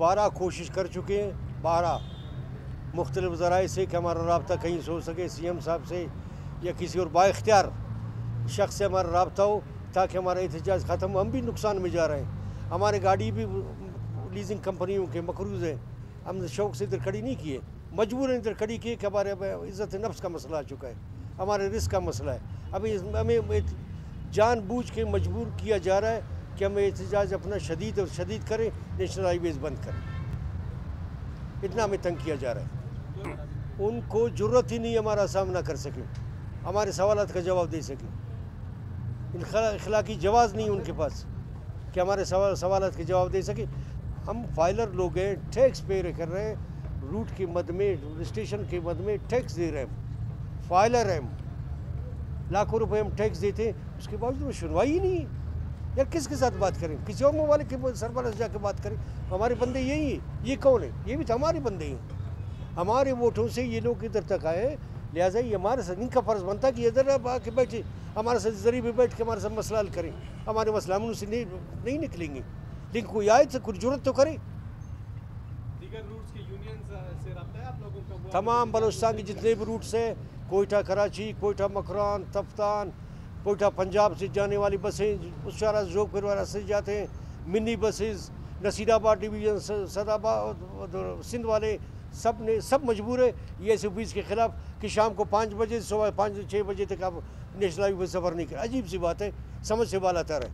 12 कोशिश कर चुके हैं, 12 मुख्तलिफ ज़राए से कि हमारा रब्ता कहीं से हो सके, CM साहब से या किसी और बाइख्तियार शख्स से हमारा रब्ता हो ताकि हमारा एहतजाज ख़त्म। हम भी नुकसान में जा रहे हैं, हमारे गाड़ी भी लीजिंग कंपनियों के मकरूज़ हैं, हमने शौक़ से इधर खड़ी नहीं किए, मजबूर इधर खड़ी की कि हमारे इज़्ज़त नफ्स का मसला आ चुका है, हमारे रिस्क का मसला है। अभी हमें जानबूझ के मजबूर किया जा रहा है कि हमें एहतजाज अपना शदीद और शदीद करें, नेशनल हाईवेज़ बंद करें, इतना हमें तंग किया जा रहा है। उनको ज़रूरत ही नहीं हमारा सामना कर सकें, हमारे सवालात का जवाब दे सकें, इखलाकी जवाज़ नहीं उनके पास कि हमारे सवालात के जवाब दे सकें। हम फाइलर लोग हैं, टैक्स पे कर रहे हैं, रूट के मद में, स्टेशन के मद में टैक्स दे रहे हैं, फाइलर हैं, लाखों रुपए हम टैक्स देते हैं, उसके बावजूद वो सुनवाई ही नहीं है। यार किसके साथ बात करें, किसी और ममालिक के सरबराह से जाकर बात करें। हमारे बंदे यही हैं, ये कौन है, ये भी तो हमारे बंदे हैं, हमारे वोटों से ये लोग इधर तक आए, लिहाजा ये हमारे साथ इनका फ़र्ज़ बनता है कि इधर आके बैठे, हमारे साथ ज़रिए भी बैठ के हमारे साथ मसला हल करें। हमारे मसला हम उनसे नहीं निकलेंगे, लेकिन कोई आए तो कुछ जरूरत तो करे। दीगर रूट्स के यूनियन से रब्ता है आप लोगों का? तमाम बलूचिस्तान के जितने भी रूट्स हैं, कोयटा कराची, कोयटा मकरान, तफ्तान, कोयटा पंजाब से जाने वाली बसें, उशारा जोधपुर वाला से जाते हैं, mini buses, Nasirabad division, Sadabad, Sindh वाले सब मजबूर है ये SOPs के ख़िलाफ़ कि शाम को 5 बजे, सुबह 5-6 बजे तक आप नेशनल हाईवे पर सफ़र नहीं करें। अजीब सी बात है, समझ से बाला तर है।